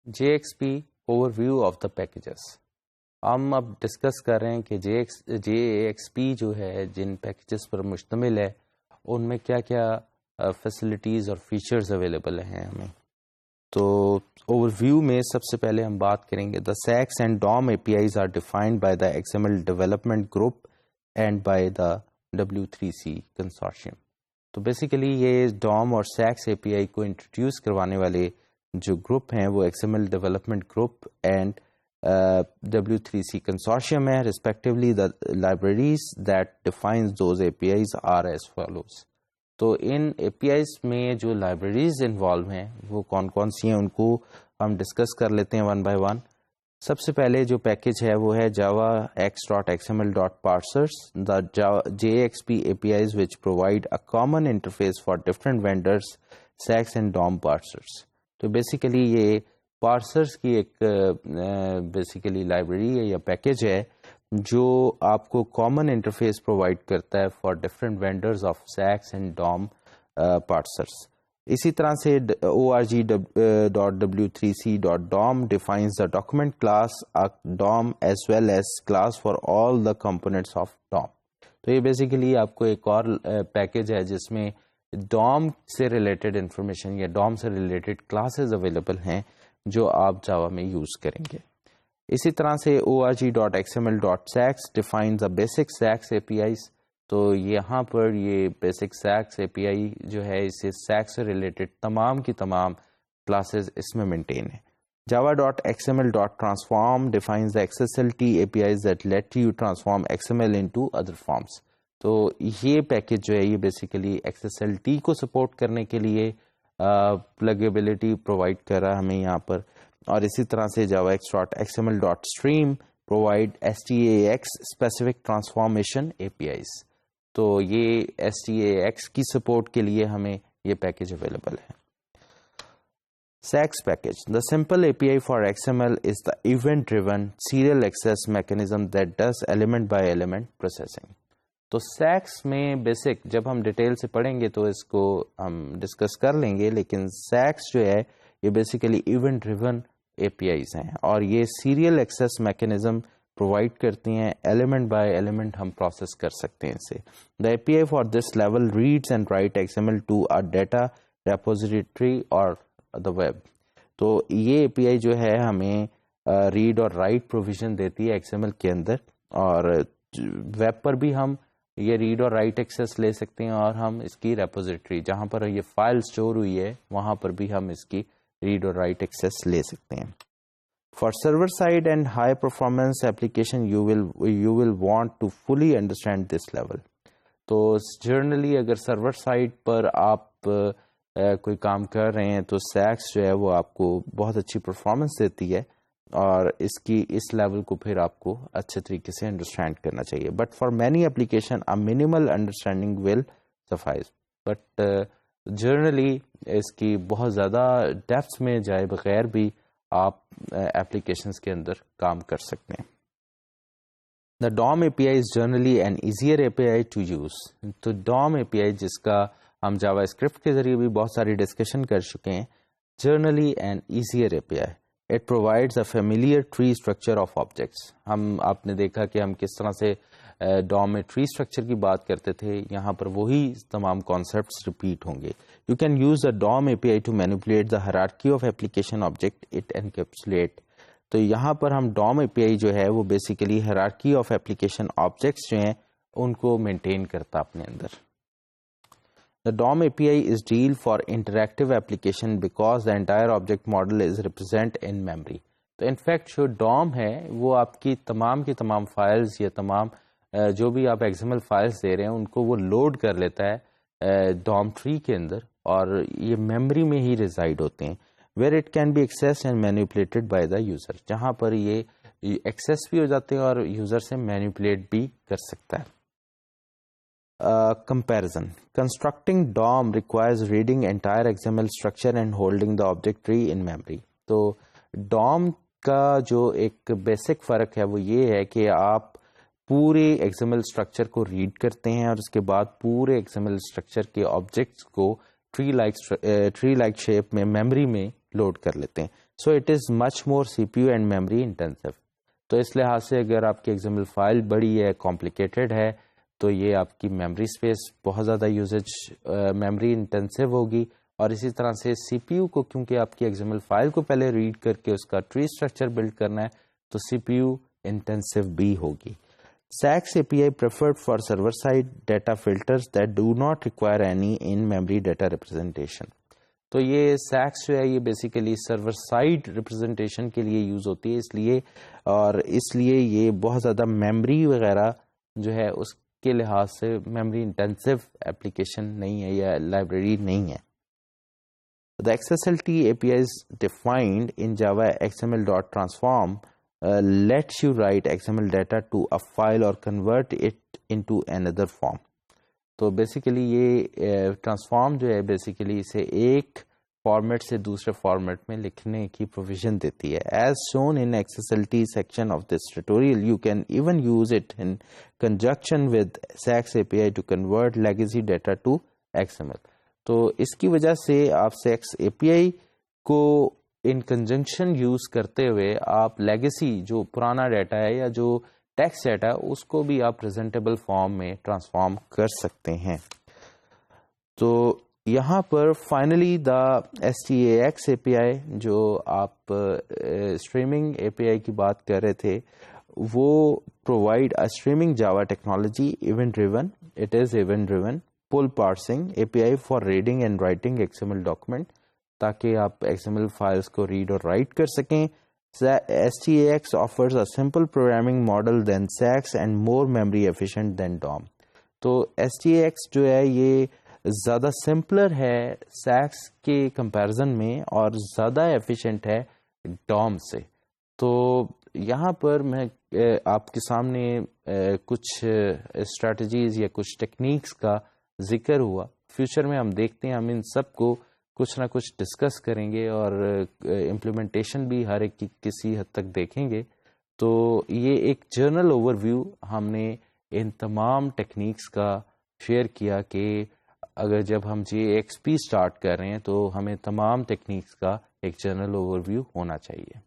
JXP overview of the packages. ہم اب discuss کر رہے ہیں کہ JXP جو ہے جن پیکیجز پر مشتمل ہے ان میں کیا کیا فیسلٹیز اور فیچرز اویلیبل ہیں ہمیں. تو اوور ویو میں سب سے پہلے ہم بات کریں گے the SAX and DOM A P Is are defined by the XML development group and by the W3C consortium. تو بیسیکلی یہ ڈوم اور سیکس اے پی آئی کو انٹروڈیوس کروانے والے جو گروپ ہیں وہ XML development group and W3C consortium ہے. Respectively the libraries that defines those A P Is are as follows. تو ان اے پی آئیز میں جو لائبریریز انوالو ہیں وہ کون کون سی ہیں ان کو ہم ڈسکس کر لیتے ہیں ون بائی ون. سب سے پہلے جو پیکیج ہے وہ ہے javax.xml.parsers. The JXP APIs which provide a common interface for different vendors, SACS and DOM parsers. تو بیسیکلی یہ پارسرز کی ایک بیسیکلی لائبریری ہے یا پیکیج ہے جو آپ کو کامن انٹرفیس پرووائڈ کرتا ہے for different vendors of SAX and DOM parsers. اسی طرح سے org.w3c.dom defines the document class DOM as well as class for all the components of DOM. تو یہ بیسیکلی آپ کو ایک اور پیکیج ہے جس میں DOM سے ریلیٹڈ انفارمیشن یا DOM سے ریلیٹڈ کلاسز اویلیبل ہیں جو آپ جاوا میں یوز کریں گے. اسی طرح سے org.xml.sacs defines the basic sacs APIs. تو یہاں پر یہ بیسک سیکس اے پی آئی جو ہے اسے سیکس سے ریلیٹڈ تمام کی تمام کلاسز اس میں مینٹین ہیں. java.xml.transform defines the XSLT APIs that let you transform XML into other forms. تو یہ پیکیج جو ہے یہ بیسیکلی XSLT کو سپورٹ کرنے کے لیے پلگیبلٹی پرووائڈ کر رہا ہے ہمیں یہاں پر. اور اسی طرح سے javax.xml.stream provide STAX specific transformation APIs. تو یہ STAX کی سپورٹ کے لیے ہمیں یہ پیکیج اویلیبل ہے. SACS package. The simple API for XML is the event-driven serial access mechanism that does element by element processing. تو SACS میں بیسک جب ہم ڈیٹیل سے پڑھیں گے تو اس کو ہم ڈسکس کر لیں گے, لیکن SACS جو ہے یہ basically event driven A P Is ہیں اور یہ سیریل ایکسیس میکینزم پرووائڈ کرتی ہیں. ایلیمنٹ بائی ایلیمنٹ ہم پروسیس کر سکتے ہیں اسے. The A P I for this level reads and write XML to a data repository اور دا ویب. تو یہ اے پی آئی جو ہے ہمیں ریڈ اور رائٹ پروویژن دیتی ہے XML کے اندر, اور ویب پر بھی ہم یہ ریڈ اور رائٹ ایکسیس لے سکتے ہیں, اور ہم اس کی ریپوزیٹری جہاں پر یہ فائل اسٹور ہوئی ہے وہاں پر بھی ہم اس کی ریڈ اور رائٹ ایکسیس لے سکتے ہیں. For server side and high performance application you will want to fully understand this level. تو جنرلی اگر سرور سائڈ پر آپ کوئی کام کر رہے ہیں تو سیکس جو ہے وہ آپ کو بہت اچھی پرفارمنس دیتی ہے, اور اس کی اس لیول کو پھر آپ کو اچھے طریقے سے انڈرسٹینڈ کرنا چاہیے. But for many application a minimal understanding will suffice. But generally اس کی بہت زیادہ ڈیپتھ میں جائے بغیر بھی آپ ایپلیکیشنز کے اندر کام کر سکتے ہیں. The DOM A P I is generally an easier A P I to use. تو DOM اے پی آئی جس کا ہم جاوا اسکرپٹ کے ذریعے بھی بہت ساری ڈسکشن کر چکے ہیں, generally an easier A P I. It provides a familiar tree structure of objects. آپ نے دیکھا کہ ہم کس طرح سے DOM میں ٹری اسٹرکچر کی بات کرتے تھے, یہاں پر وہی تمام کانسیپٹس ریپیٹ ہوں گے. You can use the DOM API to manipulate the hierarchy of application object it encapsulate. تو یہاں پر ہم DOM API جو ہے وہ basically hierarchy of application objects جو ہیں ان کو مینٹین کرتا اپنے اندر. The DOM API is deal for interactive application because the entire object model is represent in memory. تو انفیکٹ جو DOM ہے وہ آپ کی تمام فائلز یا تمام جو بھی آپ XML فائلز دے رہے ہیں ان کو وہ لوڈ کر لیتا ہے DOM ٹری کے اندر, اور یہ میموری میں ہی ریزائڈ ہوتے ہیں. Where it can be access and manipulated by the user, جہاں پر یہ ایکسیس بھی ہو جاتے ہیں اور یوزر سے مینیپولیٹ بھی کر سکتا ہے. Comparison. Constructing DOM requires reading entire XML structure and holding the object tree in memory. تو DOM کا جو ایک بیسک فرق ہے وہ یہ ہے کہ آپ پورے XML اسٹرکچر کو ریڈ کرتے ہیں اور اس کے بعد پورے XML اسٹرکچر کے آبجیکٹس کو ٹری لائک شیپ میں میموری میں لوڈ کر لیتے ہیں. So it is much more C P U and memory intensive. تو اس لحاظ سے اگر آپ کی ایگزامپل فائل بڑی ہے, کمپلیکیٹڈ ہے, تو یہ آپ کی میموری اسپیس بہت زیادہ یوزیج میموری انٹینسو ہوگی. اور اسی طرح سے سی پی یو کو, کیونکہ آپ کی ایگزامپل فائل کو پہلے ریڈ کر کے اس کا ٹری اسٹرکچر بلڈ کرنا ہے, تو سی پی یو انٹینسو بھی ہوگی. SACS API preferred for server-side data filters that do not require any in-memory data representation. تو یہ SACS جو ہے یہ بیسیکلی سرور سائڈ ریپرزنٹیشن کے لیے یوز ہوتی ہے, اس لیے یہ بہت زیادہ میموری وغیرہ جو ہے اس کے لحاظ سے میموری انٹینسو ایپلیکیشن نہیں ہے یا لائبریری نہیں ہے. The XSLT API is defined in Java XML.transform lets you write XML data to a file or convert it into another form. تو بیسیکلی یہ ٹرانسفارم جو ہے بیسیکلی اسے ایک فارمیٹ سے دوسرے فارمیٹ میں لکھنے کی پروویژن دیتی ہے. As shown in XSLT section of this tutorial you can even use it in conjunction with SACS API to convert legacy data to XML. تو اس کی وجہ سے آپ SACS API کو ان کنجنکشن یوز کرتے ہوئے آپ لیگیسی جو پرانا ڈیٹا ہے یا جو ٹیکسٹ ڈیٹا ہے اس کو بھی آپ پریزنٹیبل فارم میں ٹرانسفارم کر سکتے ہیں. تو یہاں پر فائنلی دا STAX API جو آپ اسٹریمنگ API کی بات کر رہے تھے, وہ provide a streaming Java technology event driven. It is event driven pull parsing API for reading and writing XML document تاکہ آپ XML فائلز کو ریڈ اور رائٹ کر سکیں. STAX offers a simple programming model than SACS and more memory efficient than DOM. تو STAX جو ہے یہ زیادہ سمپلر ہے SACS کے کمپیرزن میں اور زیادہ ایفیشینٹ ہے DOM سے. تو یہاں پر میں آپ کے سامنے کچھ اسٹریٹجیز یا کچھ ٹیکنیکس کا ذکر ہوا. فیوچر میں ہم دیکھتے ہیں ہم ان سب کو کچھ نہ کچھ ڈسکس کریں گے اور امپلیمنٹیشن بھی ہر ایک کی کسی حد تک دیکھیں گے. تو یہ ایک جرنل اوور ویو ہم نے ان تمام ٹیکنیکس کا شیئر کیا کہ اگر جب ہم JXP اسٹارٹ کر رہے ہیں تو ہمیں تمام ٹیکنیکس کا ایک جرنل اوور ویو ہونا چاہیے.